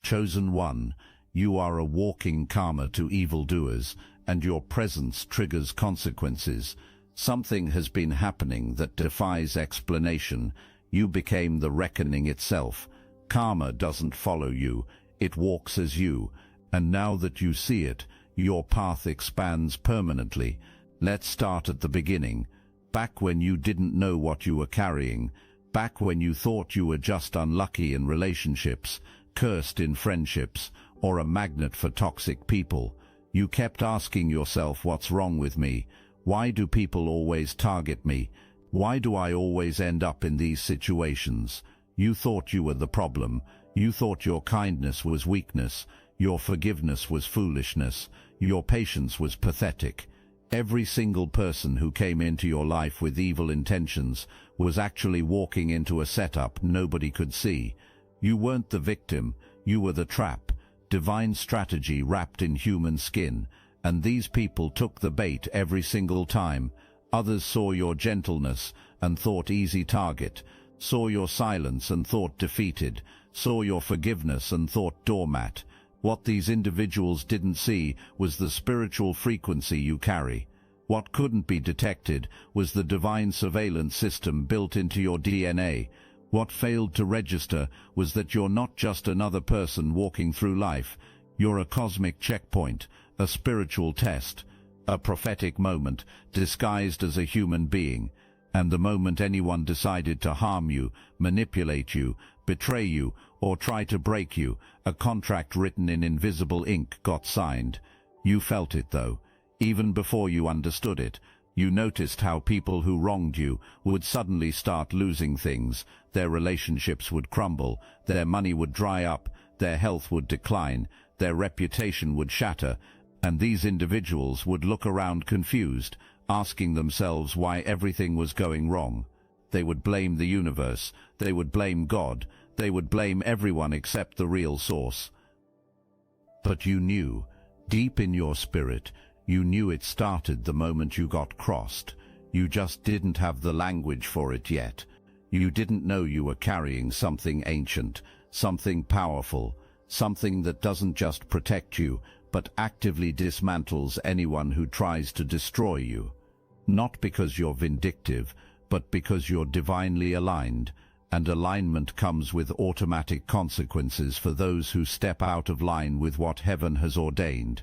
Chosen one, you are a walking karma to evildoers, and your presence triggers consequences. Something has been happening that defies explanation. You became the reckoning itself. Karma doesn't follow you, it walks as you. And now that you see it, your path expands permanently. Let's start at the beginning. Back when you didn't know what you were carrying. Back when you thought you were just unlucky in relationships, cursed in friendships, or a magnet for toxic people. You kept asking yourself, what's wrong with me? Why do people always target me? Why do I always end up in these situations? You thought you were the problem. You thought your kindness was weakness. Your forgiveness was foolishness. Your patience was pathetic. Every single person who came into your life with evil intentions was actually walking into a setup nobody could see. You weren't the victim, you were the trap. Divine strategy wrapped in human skin, and these people took the bait every single time. Others saw your gentleness and thought easy target, saw your silence and thought defeated, saw your forgiveness and thought doormat. What these individuals didn't see was the spiritual frequency you carry. What couldn't be detected was the divine surveillance system built into your DNA. What failed to register was that you're not just another person walking through life. You're a cosmic checkpoint, a spiritual test, a prophetic moment disguised as a human being. And the moment anyone decided to harm you, manipulate you, betray you, or try to break you, a contract written in invisible ink got signed. You felt it though. Even before you understood it, you noticed how people who wronged you would suddenly start losing things. Their relationships would crumble, their money would dry up, their health would decline, their reputation would shatter, and these individuals would look around confused, asking themselves why everything was going wrong. They would blame the universe, they would blame God, they would blame everyone except the real source. But you knew, deep in your spirit, you knew it started the moment you got crossed. You just didn't have the language for it yet. You didn't know you were carrying something ancient, something powerful, something that doesn't just protect you, but actively dismantles anyone who tries to destroy you. Not because you're vindictive, but because you're divinely aligned, and alignment comes with automatic consequences for those who step out of line with what heaven has ordained.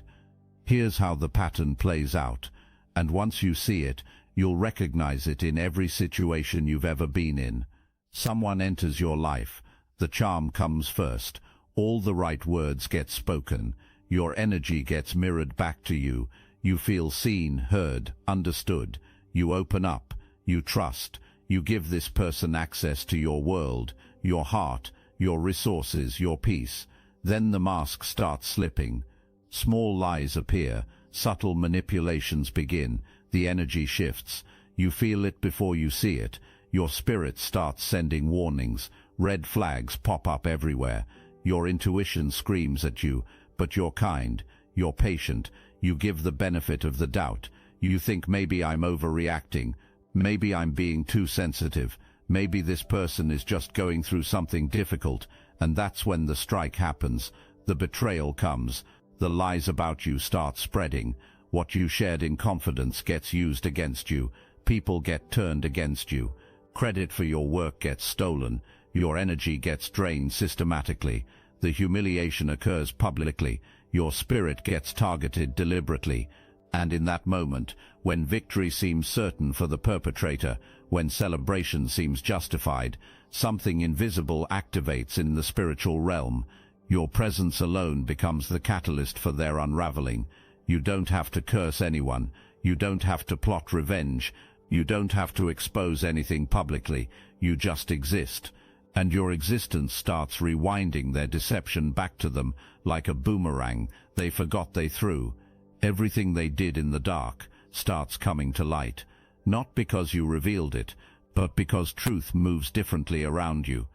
Here's how the pattern plays out, and once you see it, you'll recognize it in every situation you've ever been in. Someone enters your life, the charm comes first, all the right words get spoken, your energy gets mirrored back to you, you feel seen, heard, understood, you open up, you trust, you give this person access to your world, your heart, your resources, your peace. Then the mask starts slipping. Small lies appear, subtle manipulations begin, the energy shifts. You feel it before you see it. Your spirit starts sending warnings. Red flags pop up everywhere. Your intuition screams at you, but you're kind, you're patient, you give the benefit of the doubt. You think maybe I'm overreacting, maybe I'm being too sensitive, maybe this person is just going through something difficult, and that's when the strike happens. The betrayal comes. The lies about you start spreading. What you shared in confidence gets used against you. People get turned against you. Credit for your work gets stolen. Your energy gets drained systematically. The humiliation occurs publicly. Your spirit gets targeted deliberately. And in that moment, when victory seems certain for the perpetrator, when celebration seems justified, something invisible activates in the spiritual realm. Your presence alone becomes the catalyst for their unraveling. You don't have to curse anyone. You don't have to plot revenge. You don't have to expose anything publicly. You just exist. And your existence starts rewinding their deception back to them like a boomerang they forgot they threw. Everything they did in the dark starts coming to light, not because you revealed it, but because truth moves differently around you.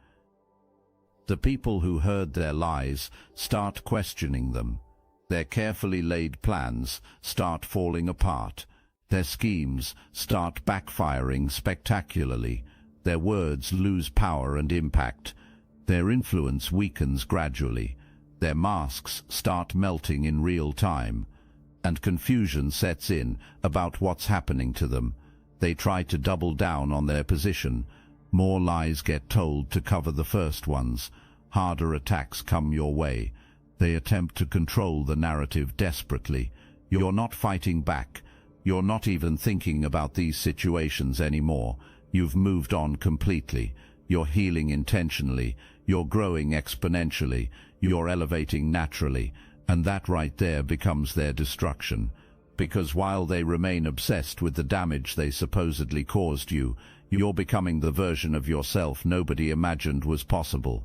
The people who heard their lies start questioning them. Their carefully laid plans start falling apart. Their schemes start backfiring spectacularly. Their words lose power and impact. Their influence weakens gradually. Their masks start melting in real time, and confusion sets in about what's happening to them. They try to double down on their position. More lies get told to cover the first ones. Harder attacks come your way. They attempt to control the narrative desperately. You're not fighting back. You're not even thinking about these situations anymore. You've moved on completely. You're healing intentionally. You're growing exponentially. You're elevating naturally. And that right there becomes their destruction. Because while they remain obsessed with the damage they supposedly caused you, you're becoming the version of yourself nobody imagined was possible.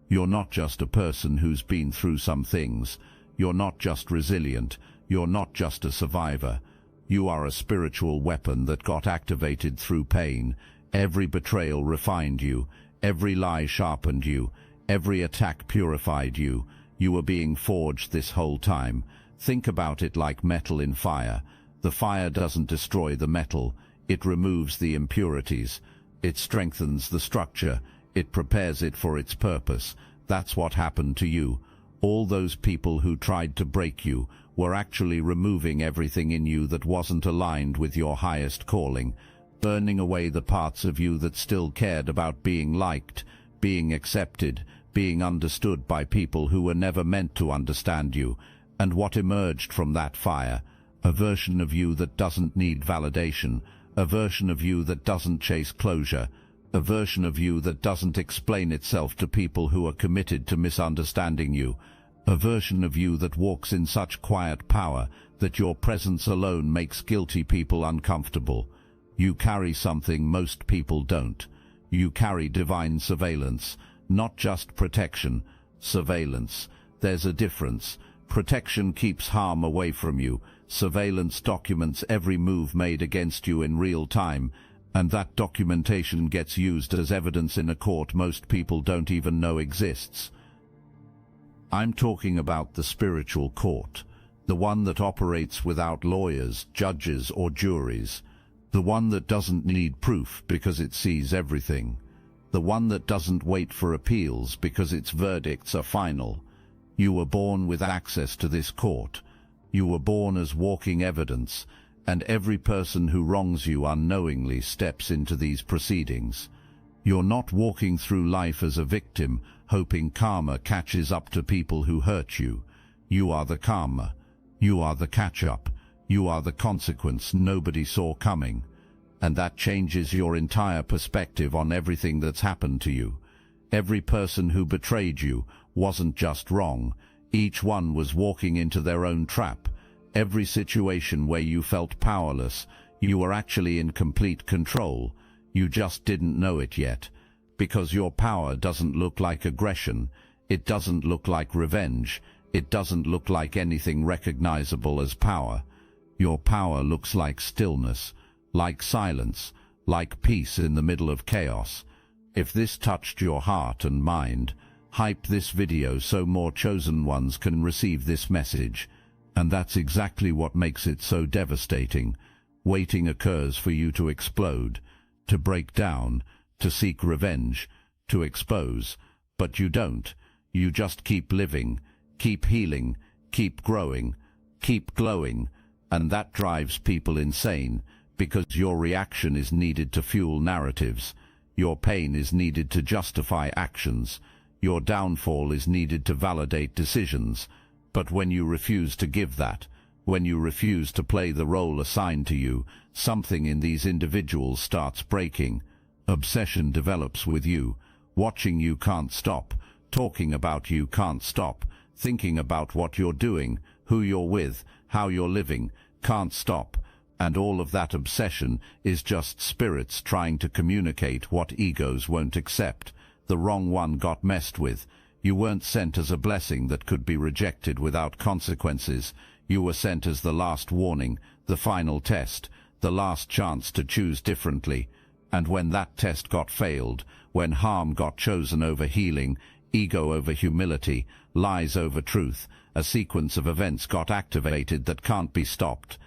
You're not just a person who's been through some things. You're not just resilient. You're not just a survivor. You are a spiritual weapon that got activated through pain. Every betrayal refined you. Every lie sharpened you. Every attack purified you. You were being forged this whole time. Think about it like metal in fire. The fire doesn't destroy the metal. It removes the impurities. It strengthens the structure. It prepares it for its purpose. That's what happened to you. All those people who tried to break you were actually removing everything in you that wasn't aligned with your highest calling, burning away the parts of you that still cared about being liked, being accepted, being understood by people who were never meant to understand you. And what emerged from that fire? A version of you that doesn't need validation, a version of you that doesn't chase closure, a version of you that doesn't explain itself to people who are committed to misunderstanding you, a version of you that walks in such quiet power that your presence alone makes guilty people uncomfortable. You carry something most people don't. You carry divine surveillance, not just protection, surveillance. There's a difference. Protection keeps harm away from you. Surveillance documents every move made against you in real time, and that documentation gets used as evidence in a court most people don't even know exists. I'm talking about the spiritual court, the one that operates without lawyers, judges, or juries, the one that doesn't need proof because it sees everything, the one that doesn't wait for appeals because its verdicts are final. You were born with access to this court. You were born as walking evidence, and every person who wrongs you unknowingly steps into these proceedings. You're not walking through life as a victim, hoping karma catches up to people who hurt you. You are the karma. You are the catch-up. You are the consequence nobody saw coming. And that changes your entire perspective on everything that's happened to you. Every person who betrayed you wasn't just wrong. Each one was walking into their own trap. Every situation where you felt powerless, you were actually in complete control. You just didn't know it yet. Because your power doesn't look like aggression. It doesn't look like revenge. It doesn't look like anything recognizable as power. Your power looks like stillness, like silence, like peace in the middle of chaos. If this touched your heart and mind, hype this video so more chosen ones can receive this message. And that's exactly what makes it so devastating. Waiting occurs for you to explode, to break down, to seek revenge, to expose. But you don't. You just keep living, keep healing, keep growing, keep glowing. And that drives people insane, because your reaction is needed to fuel narratives. Your pain is needed to justify actions. Your downfall is needed to validate decisions. But when you refuse to give that, when you refuse to play the role assigned to you, something in these individuals starts breaking. Obsession develops with you. Watching you can't stop. Talking about you can't stop. Thinking about what you're doing, who you're with, how you're living, can't stop. And all of that obsession is just spirits trying to communicate what egos won't accept. The wrong one got messed with. You weren't sent as a blessing that could be rejected without consequences. You were sent as the last warning, the final test, the last chance to choose differently. And when that test got failed, when harm got chosen over healing, ego over humility, lies over truth, a sequence of events got activated that can't be stopped.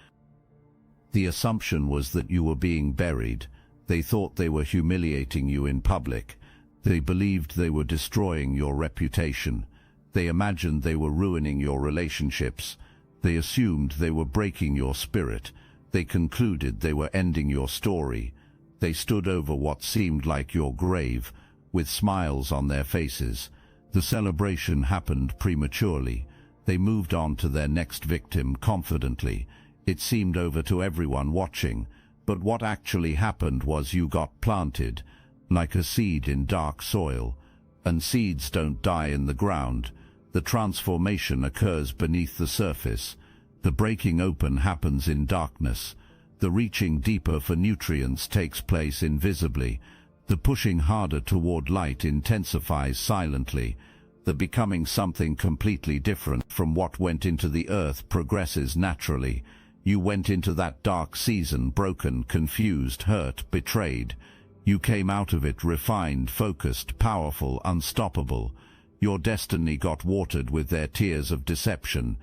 The assumption was that you were being buried. They thought they were humiliating you in public. They believed they were destroying your reputation. They imagined they were ruining your relationships. They assumed they were breaking your spirit. They concluded they were ending your story. They stood over what seemed like your grave, with smiles on their faces. The celebration happened prematurely. They moved on to their next victim confidently. It seemed over to everyone watching. But what actually happened was you got planted, like a seed in dark soil. And seeds don't die in the ground. The transformation occurs beneath the surface. The breaking open happens in darkness. The reaching deeper for nutrients takes place invisibly. The pushing harder toward light intensifies silently. The becoming something completely different from what went into the earth progresses naturally. You went into that dark season broken, confused, hurt, betrayed. You came out of it refined, focused, powerful, unstoppable. Your destiny got watered with their tears of deception.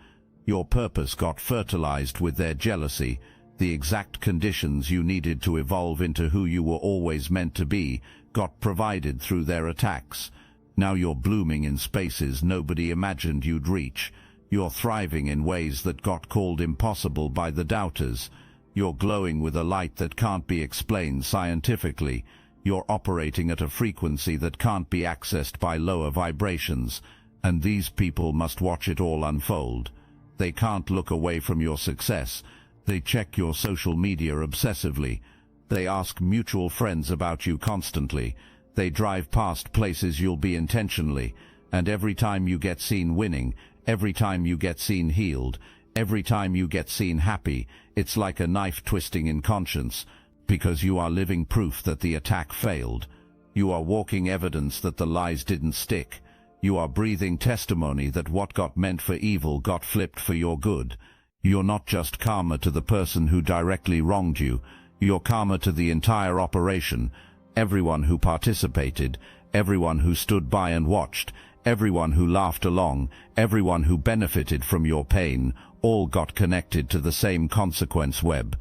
Your purpose got fertilized with their jealousy. The exact conditions you needed to evolve into who you were always meant to be got provided through their attacks. Now you're blooming in spaces nobody imagined you'd reach. You're thriving in ways that got called impossible by the doubters. You're glowing with a light that can't be explained scientifically. You're operating at a frequency that can't be accessed by lower vibrations. And these people must watch it all unfold. They can't look away from your success. They check your social media obsessively. They ask mutual friends about you constantly. They drive past places you'll be intentionally. And every time you get seen winning, every time you get seen healed, every time you get seen happy, it's like a knife twisting in conscience, because you are living proof that the attack failed. You are walking evidence that the lies didn't stick. You are breathing testimony that what got meant for evil got flipped for your good. You're not just karma to the person who directly wronged you. You're karma to the entire operation. Everyone who participated, everyone who stood by and watched, everyone who laughed along, everyone who benefited from your pain, all got connected to the same consequence web.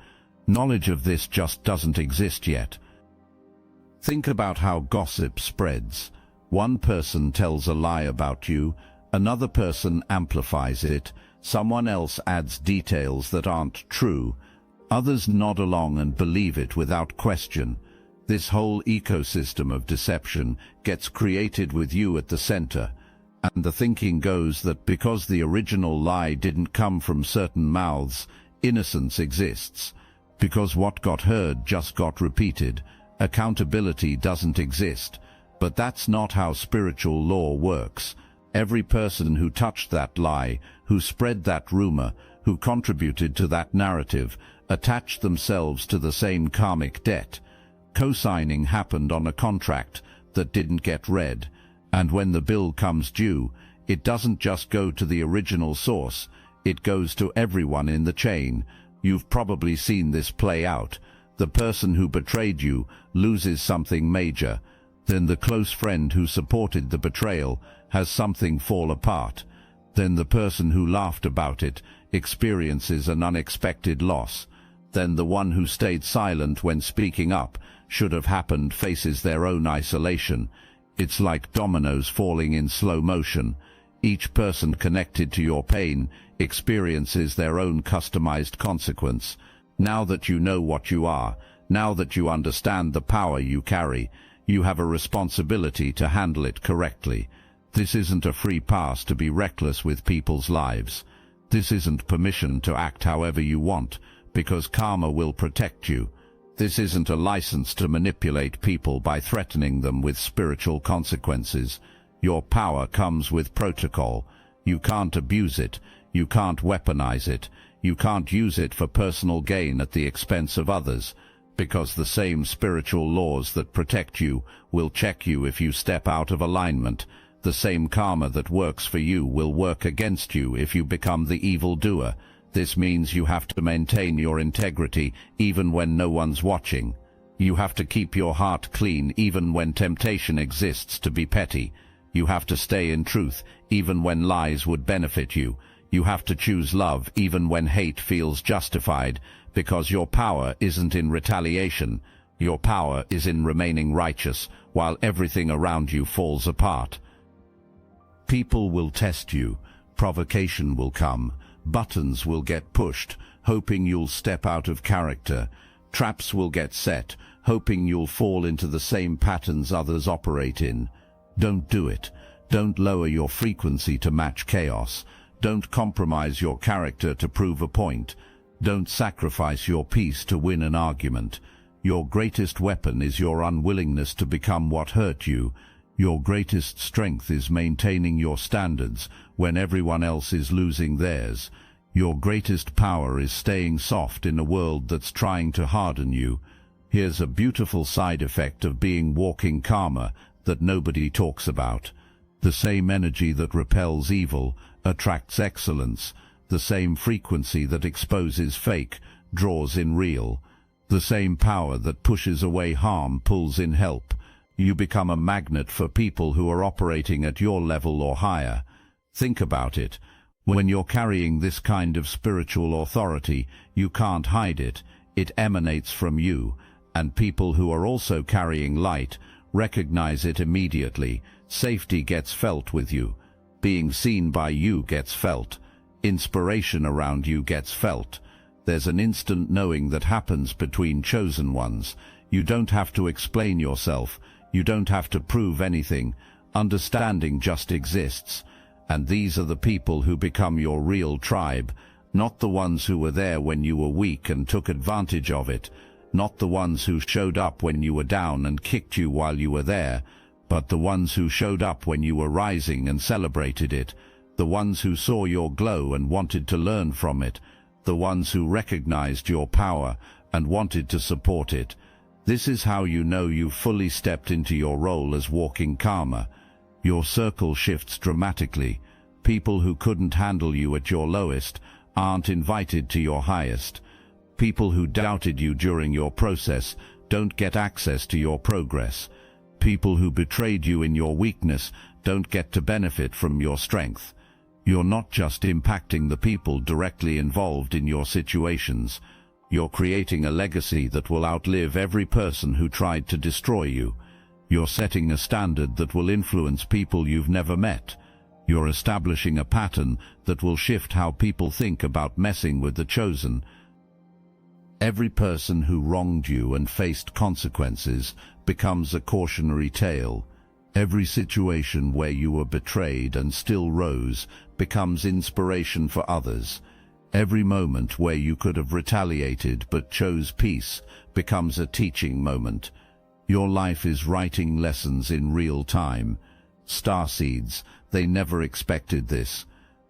Knowledge of this just doesn't exist yet. Think about how gossip spreads. One person tells a lie about you, another person amplifies it, someone else adds details that aren't true, others nod along and believe it without question. This whole ecosystem of deception gets created with you at the center. And the thinking goes that because the original lie didn't come from certain mouths, innocence exists. Because what got heard just got repeated. Accountability doesn't exist. But that's not how spiritual law works. Every person who touched that lie, who spread that rumor, who contributed to that narrative, attached themselves to the same karmic debt. Co-signing happened on a contract that didn't get read. And when the bill comes due, it doesn't just go to the original source, it goes to everyone in the chain. You've probably seen this play out. The person who betrayed you loses something major. Then the close friend who supported the betrayal has something fall apart. Then the person who laughed about it experiences an unexpected loss. Then the one who stayed silent when speaking up should have happened faces their own isolation. It's like dominoes falling in slow motion. Each person connected to your pain experiences their own customized consequence. Now that you know what you are, now that you understand the power you carry, you have a responsibility to handle it correctly. This isn't a free pass to be reckless with people's lives. This isn't permission to act however you want, because karma will protect you. This isn't a license to manipulate people by threatening them with spiritual consequences. Your power comes with protocol. You can't abuse it. You can't weaponize it. You can't use it for personal gain at the expense of others, because the same spiritual laws that protect you will check you if you step out of alignment. The same karma that works for you will work against you if you become the evil doer. This means you have to maintain your integrity even when no one's watching. You have to keep your heart clean even when temptation exists to be petty. You have to stay in truth even when lies would benefit you. You have to choose love even when hate feels justified, because your power isn't in retaliation. Your power is in remaining righteous while everything around you falls apart. People will test you, provocation will come, buttons will get pushed, hoping you'll step out of character, traps will get set, hoping you'll fall into the same patterns others operate in. Don't do it. Don't lower your frequency to match chaos. Don't compromise your character to prove a point. Don't sacrifice your peace to win an argument. Your greatest weapon is your unwillingness to become what hurt you. Your greatest strength is maintaining your standards when everyone else is losing theirs. Your greatest power is staying soft in a world that's trying to harden you. Here's a beautiful side effect of being walking karma that nobody talks about. The same energy that repels evil attracts excellence. The same frequency that exposes fake draws in real. The same power that pushes away harm pulls in help. You become a magnet for people who are operating at your level or higher. Think about it. When you're carrying this kind of spiritual authority, you can't hide it. It emanates from you, and people who are also carrying light recognize it immediately. Safety gets felt with you. Being seen by you gets felt. Inspiration around you gets felt. There's an instant knowing that happens between chosen ones. You don't have to explain yourself. You don't have to prove anything. Understanding just exists. And these are the people who become your real tribe, not the ones who were there when you were weak and took advantage of it, not the ones who showed up when you were down and kicked you while you were there, but the ones who showed up when you were rising and celebrated it, the ones who saw your glow and wanted to learn from it, the ones who recognized your power and wanted to support it. This is how you know you've fully stepped into your role as walking karma. Your circle shifts dramatically. People who couldn't handle you at your lowest aren't invited to your highest. People who doubted you during your process don't get access to your progress. People who betrayed you in your weakness don't get to benefit from your strength. You're not just impacting the people directly involved in your situations. You're creating a legacy that will outlive every person who tried to destroy you. You're setting a standard that will influence people you've never met. You're establishing a pattern that will shift how people think about messing with the chosen. Every person who wronged you and faced consequences becomes a cautionary tale. Every situation where you were betrayed and still rose becomes inspiration for others. Every moment where you could have retaliated but chose peace becomes a teaching moment. Your life is writing lessons in real time. Starseeds, they never expected this.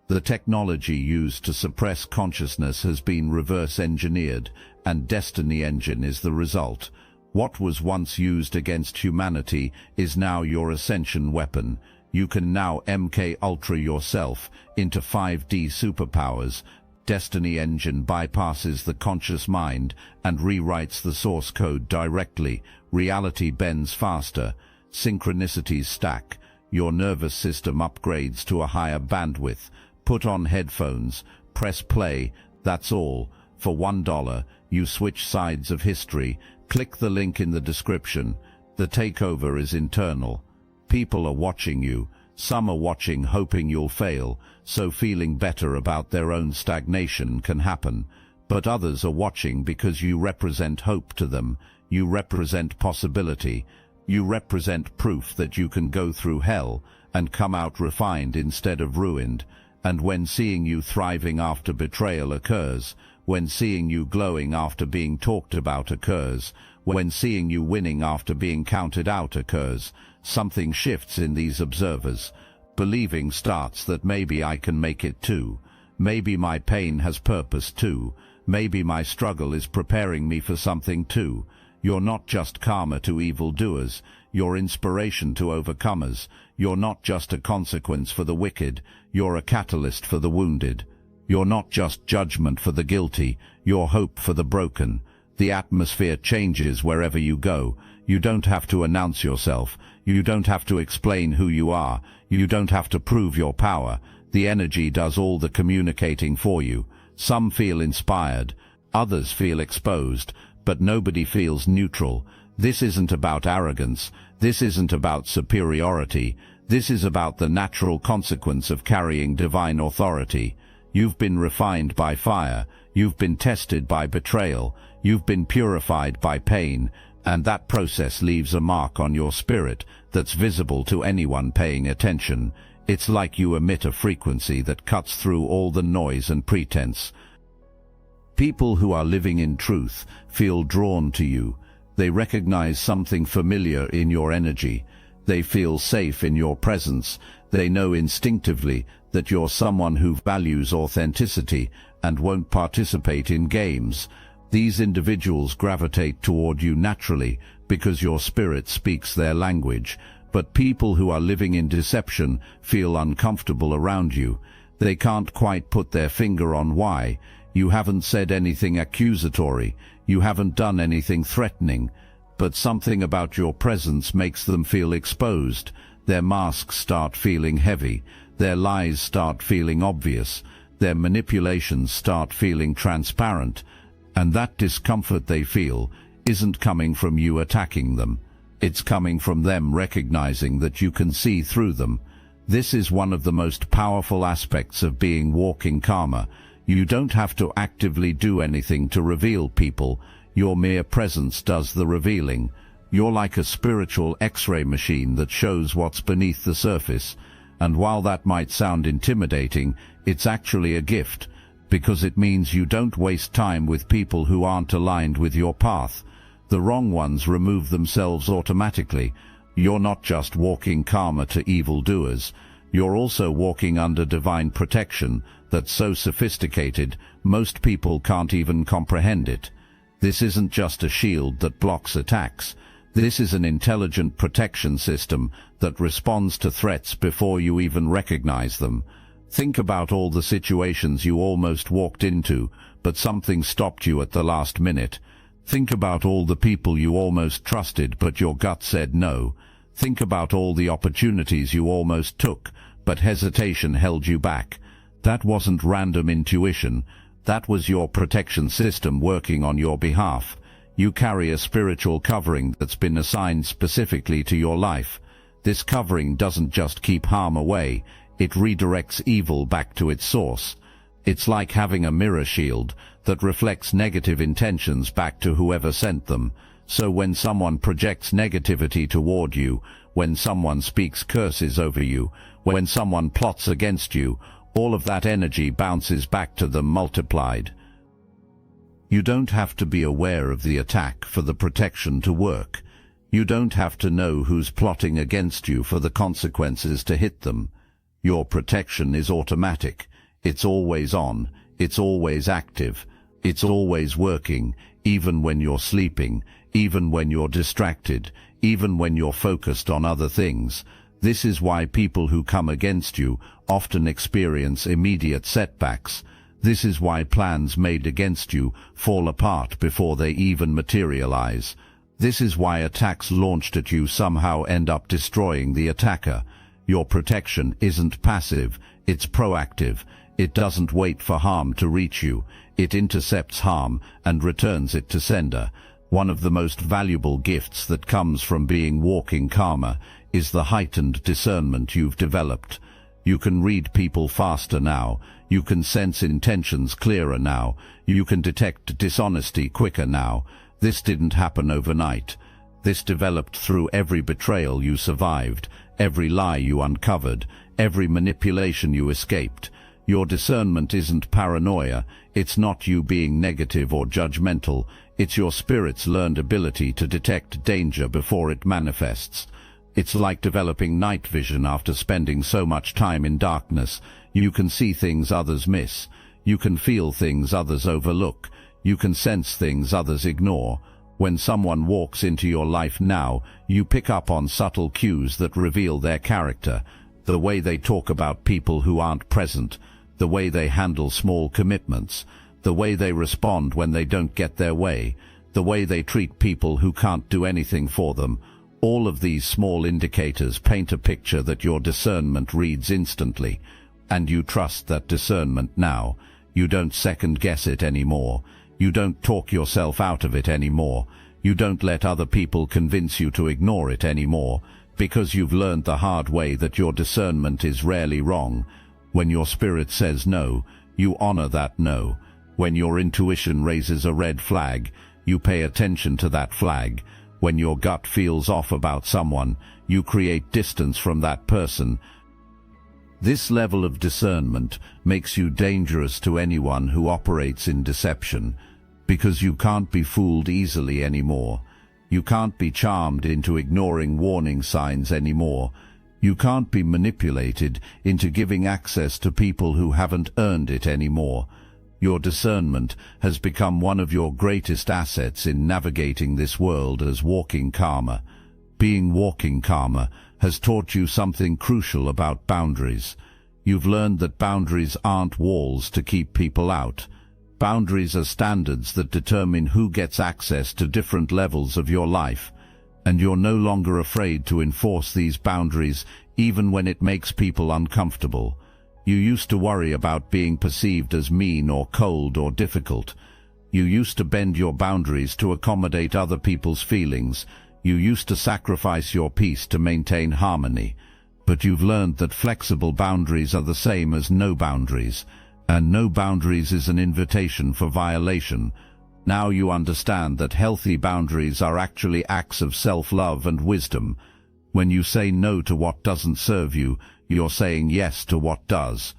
The technology used to suppress consciousness has been reverse-engineered, and Destiny Engine is the result. What was once used against humanity is now your ascension weapon. You can now MK Ultra yourself into 5D superpowers. Destiny Engine bypasses the conscious mind and rewrites the source code directly. Reality bends faster. Synchronicities stack. Your nervous system upgrades to a higher bandwidth. Put on headphones. Press play. That's all. For $1, you switch sides of history. Click the link in the description. The takeover is internal. People are watching you. Some are watching hoping you'll fail, so feeling better about their own stagnation can happen. But others are watching because you represent hope to them. You represent possibility. You represent proof that you can go through hell and come out refined instead of ruined. And when seeing you thriving after betrayal occurs, when seeing you glowing after being talked about occurs, when seeing you winning after being counted out occurs, something shifts in these observers. Believing starts that maybe I can make it too. Maybe my pain has purpose too. Maybe my struggle is preparing me for something too. You're not just karma to evildoers. You're inspiration to overcomers. You're not just a consequence for the wicked. You're a catalyst for the wounded. You're not just judgment for the guilty. You're hope for the broken. The atmosphere changes wherever you go. You don't have to announce yourself. You don't have to explain who you are. You don't have to prove your power. The energy does all the communicating for you. Some feel inspired. Others feel exposed. But nobody feels neutral. This isn't about arrogance. This isn't about superiority. This is about the natural consequence of carrying divine authority. You've been refined by fire, you've been tested by betrayal, you've been purified by pain, and that process leaves a mark on your spirit that's visible to anyone paying attention. It's like you emit a frequency that cuts through all the noise and pretense. People who are living in truth feel drawn to you. They recognize something familiar in your energy. They feel safe in your presence. They know instinctively that you're someone who values authenticity and won't participate in games. These individuals gravitate toward you naturally because your spirit speaks their language. But people who are living in deception feel uncomfortable around you. They can't quite put their finger on why. You haven't said anything accusatory. You haven't done anything threatening. But something about your presence makes them feel exposed. Their masks start feeling heavy. Their lies start feeling obvious. Their manipulations start feeling transparent. And that discomfort they feel isn't coming from you attacking them. It's coming from them recognizing that you can see through them. This is one of the most powerful aspects of being walking karma. You don't have to actively do anything to reveal people. Your mere presence does the revealing. You're like a spiritual X-ray machine that shows what's beneath the surface. And while that might sound intimidating, it's actually a gift, because it means you don't waste time with people who aren't aligned with your path. The wrong ones remove themselves automatically. You're not just walking karma to evildoers. You're also walking under divine protection that's so sophisticated, most people can't even comprehend it. This isn't just a shield that blocks attacks. This is an intelligent protection system that responds to threats before you even recognize them. Think about all the situations you almost walked into, but something stopped you at the last minute. Think about all the people you almost trusted, but your gut said no. Think about all the opportunities you almost took, but hesitation held you back. That wasn't random intuition. That was your protection system working on your behalf. You carry a spiritual covering that's been assigned specifically to your life. This covering doesn't just keep harm away, it redirects evil back to its source. It's like having a mirror shield that reflects negative intentions back to whoever sent them. So when someone projects negativity toward you, when someone speaks curses over you, when someone plots against you, all of that energy bounces back to them multiplied. You don't have to be aware of the attack for the protection to work. You don't have to know who's plotting against you for the consequences to hit them. Your protection is automatic. It's always on. It's always active. It's always working, even when you're sleeping, even when you're distracted, even when you're focused on other things. This is why people who come against you often experience immediate setbacks. This is why plans made against you fall apart before they even materialize. This is why attacks launched at you somehow end up destroying the attacker. Your protection isn't passive, it's proactive. It doesn't wait for harm to reach you. It intercepts harm and returns it to sender. One of the most valuable gifts that comes from being walking karma is the heightened discernment you've developed. You can read people faster now. You can sense intentions clearer now. You can detect dishonesty quicker now. This didn't happen overnight. This developed through every betrayal you survived, every lie you uncovered, every manipulation you escaped. Your discernment isn't paranoia. It's not you being negative or judgmental. It's your spirit's learned ability to detect danger before it manifests. It's like developing night vision after spending so much time in darkness. You can see things others miss. You can feel things others overlook. You can sense things others ignore. When someone walks into your life now, you pick up on subtle cues that reveal their character. The way they talk about people who aren't present. The way they handle small commitments, the way they respond when they don't get their way, the way they treat people who can't do anything for them. All of these small indicators paint a picture that your discernment reads instantly, and you trust that discernment now. You don't second-guess it anymore. You don't talk yourself out of it anymore. You don't let other people convince you to ignore it anymore, because you've learned the hard way that your discernment is rarely wrong. When your spirit says no, you honor that no. When your intuition raises a red flag, you pay attention to that flag. When your gut feels off about someone, you create distance from that person. This level of discernment makes you dangerous to anyone who operates in deception, because you can't be fooled easily anymore. You can't be charmed into ignoring warning signs anymore. You can't be manipulated into giving access to people who haven't earned it anymore. Your discernment has become one of your greatest assets in navigating this world as walking karma. Being walking karma has taught you something crucial about boundaries. You've learned that boundaries aren't walls to keep people out. Boundaries are standards that determine who gets access to different levels of your life. And you're no longer afraid to enforce these boundaries even when it makes people uncomfortable. You used to worry about being perceived as mean or cold or difficult. You used to bend your boundaries to accommodate other people's feelings. You used to sacrifice your peace to maintain harmony. But you've learned that flexible boundaries are the same as no boundaries, and no boundaries is an invitation for violation. Now you understand that healthy boundaries are actually acts of self-love and wisdom. When you say no to what doesn't serve you, you're saying yes to what does.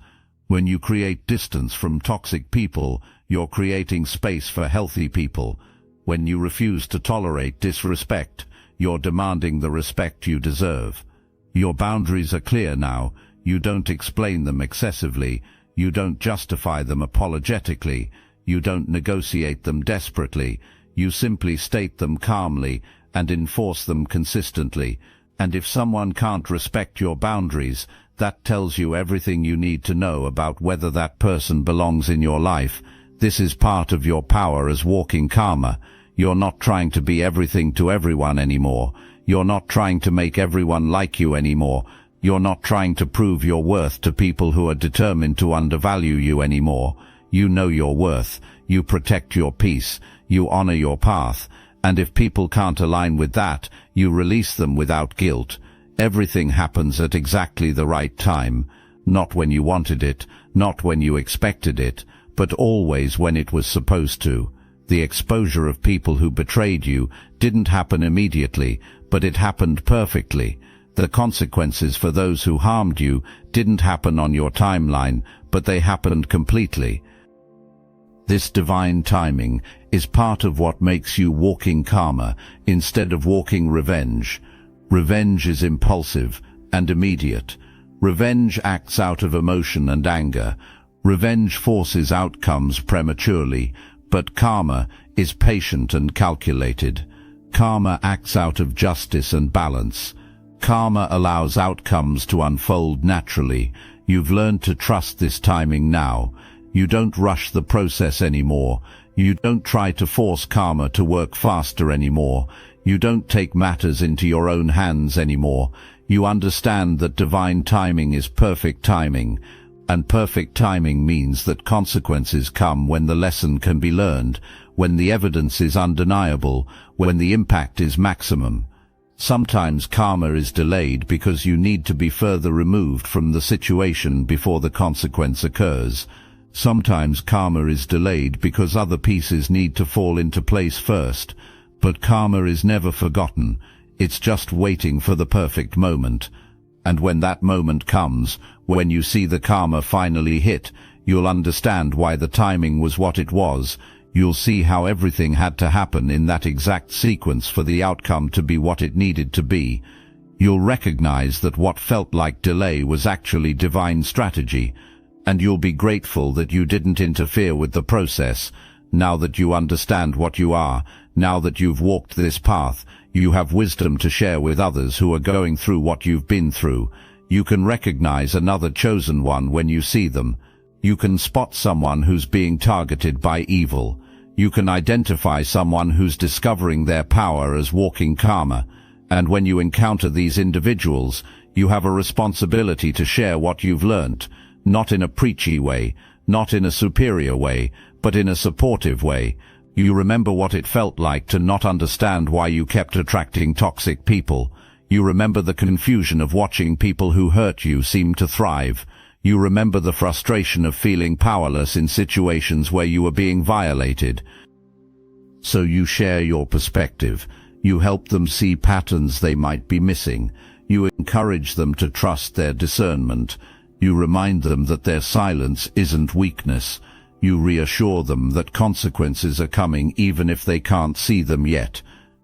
When you create distance from toxic people, you're creating space for healthy people. When you refuse to tolerate disrespect, you're demanding the respect you deserve. Your boundaries are clear now. You don't explain them excessively. You don't justify them apologetically. You don't negotiate them desperately. You simply state them calmly and enforce them consistently. And if someone can't respect your boundaries, that tells you everything you need to know about whether that person belongs in your life. This is part of your power as walking karma. You're not trying to be everything to everyone anymore. You're not trying to make everyone like you anymore. You're not trying to prove your worth to people who are determined to undervalue you anymore. You know your worth. You protect your peace. You honor your path. And if people can't align with that, you release them without guilt. Everything happens at exactly the right time. Not when you wanted it, not when you expected it, but always when it was supposed to. The exposure of people who betrayed you didn't happen immediately, but it happened perfectly. The consequences for those who harmed you didn't happen on your timeline, but they happened completely. This divine timing is part of what makes you walking karma instead of walking revenge. Revenge is impulsive and immediate. Revenge acts out of emotion and anger. Revenge forces outcomes prematurely, but karma is patient and calculated. Karma acts out of justice and balance. Karma allows outcomes to unfold naturally. You've learned to trust this timing now. You don't rush the process anymore. You don't try to force karma to work faster anymore. You don't take matters into your own hands anymore. You understand that divine timing is perfect timing, and perfect timing means that consequences come when the lesson can be learned, when the evidence is undeniable, when the impact is maximum. Sometimes karma is delayed because you need to be further removed from the situation before the consequence occurs. Sometimes karma is delayed because other pieces need to fall into place first. But karma is never forgotten. It's just waiting for the perfect moment. And when that moment comes, when you see the karma finally hit, you'll understand why the timing was what it was. You'll see how everything had to happen in that exact sequence for the outcome to be what it needed to be. You'll recognize that what felt like delay was actually divine strategy. And you'll be grateful that you didn't interfere with the process. Now that you understand what you are, now that you've walked this path, you have wisdom to share with others who are going through what you've been through. You can recognize another chosen one when you see them. You can spot someone who's being targeted by evil. You can identify someone who's discovering their power as walking karma. And when you encounter these individuals, you have a responsibility to share what you've learnt. Not in a preachy way, not in a superior way, but in a supportive way. You remember what it felt like to not understand why you kept attracting toxic people. You remember the confusion of watching people who hurt you seem to thrive. You remember the frustration of feeling powerless in situations where you were being violated. So you share your perspective. You help them see patterns they might be missing. You encourage them to trust their discernment. You remind them that their silence isn't weakness. You reassure them that consequences are coming even if they can't see them yet.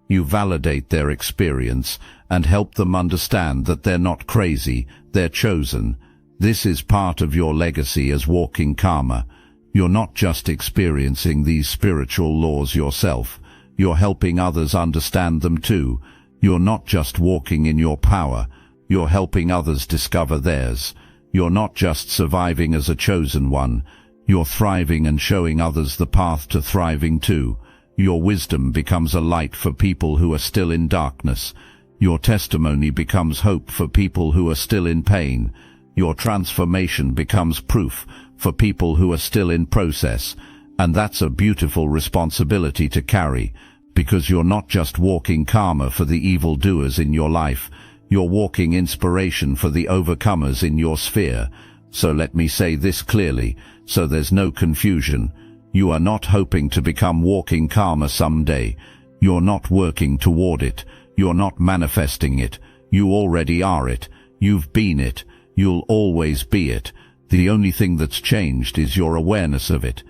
You validate their experience and help them understand that they're not crazy, they're chosen. This is part of your legacy as walking karma. You're not just experiencing these spiritual laws yourself. You're helping others understand them too. You're not just walking in your power. You're helping others discover theirs. You're not just surviving as a chosen one. You're thriving and showing others the path to thriving too. Your wisdom becomes a light for people who are still in darkness. Your testimony becomes hope for people who are still in pain. Your transformation becomes proof for people who are still in process. And that's a beautiful responsibility to carry, because you're not just walking karma for the evildoers in your life. You're walking inspiration for the overcomers in your sphere. So let me say this clearly, so there's no confusion. You are not hoping to become walking karma someday. You're not working toward it. You're not manifesting it. You already are it. You've been it. You'll always be it. The only thing that's changed is your awareness of it.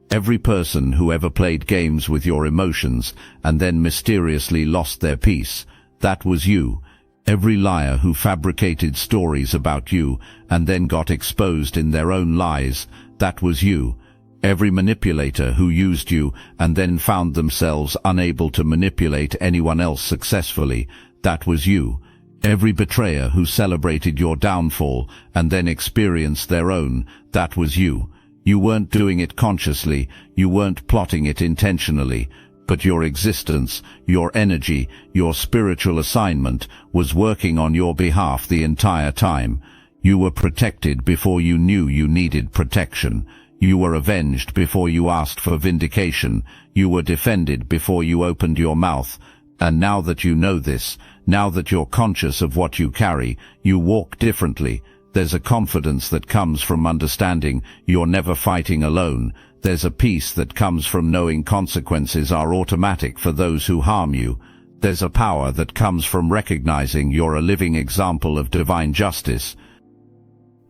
Every person who ever played games with your emotions and then mysteriously lost their peace, that was you. Every liar who fabricated stories about you and then got exposed in their own lies, that was you. Every manipulator who used you and then found themselves unable to manipulate anyone else successfully, that was you. Every betrayer who celebrated your downfall and then experienced their own, that was you. You weren't doing it consciously, you weren't plotting it intentionally, but your existence, your energy, your spiritual assignment was working on your behalf the entire time. You were protected before you knew you needed protection. You were avenged before you asked for vindication. You were defended before you opened your mouth. And now that you know this, now that you're conscious of what you carry, you walk differently. There's a confidence that comes from understanding you're never fighting alone. There's a peace that comes from knowing consequences are automatic for those who harm you. There's a power that comes from recognizing you're a living example of divine justice.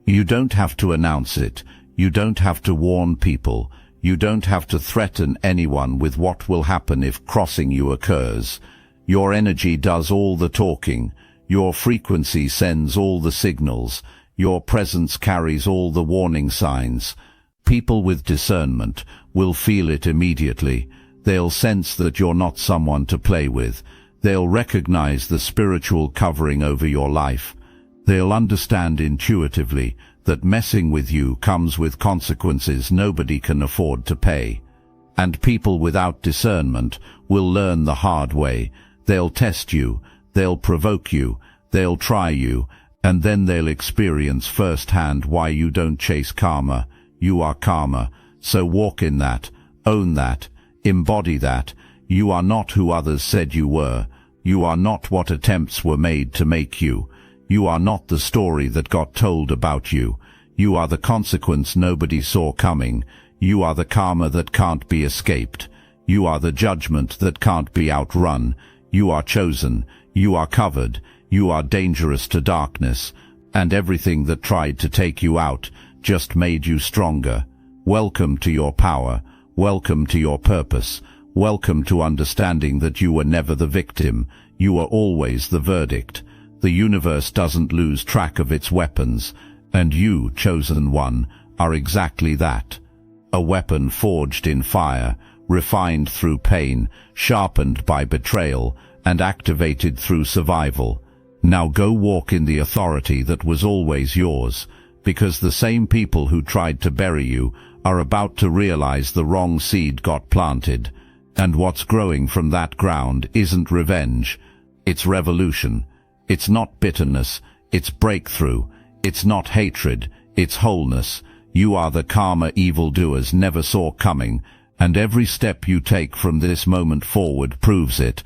You don't have to announce it. You don't have to warn people. You don't have to threaten anyone with what will happen if crossing you occurs. Your energy does all the talking. Your frequency sends all the signals. Your presence carries all the warning signs. People with discernment will feel it immediately. They'll sense that you're not someone to play with. They'll recognize the spiritual covering over your life. They'll understand intuitively that messing with you comes with consequences nobody can afford to pay. And people without discernment will learn the hard way. They'll test you, they'll provoke you, they'll try you, and then they'll experience firsthand why you don't chase karma. You are karma, so walk in that, own that, embody that. You are not who others said you were. You are not what attempts were made to make you. You are not the story that got told about you. You are the consequence nobody saw coming. You are the karma that can't be escaped. You are the judgment that can't be outrun. You are chosen. You are covered. You are dangerous to darkness. And everything that tried to take you out just made you stronger. Welcome to your power. Welcome to your purpose. Welcome to understanding that you were never the victim. You were always the verdict. The universe doesn't lose track of its weapons, and you, chosen one, are exactly that. A weapon forged in fire, refined through pain, sharpened by betrayal, and activated through survival. Now go walk in the authority that was always yours, because the same people who tried to bury you are about to realize the wrong seed got planted, and what's growing from that ground isn't revenge, it's revolution. It's not bitterness, it's breakthrough. It's not hatred, it's wholeness. You are the karma evildoers never saw coming, and every step you take from this moment forward proves it.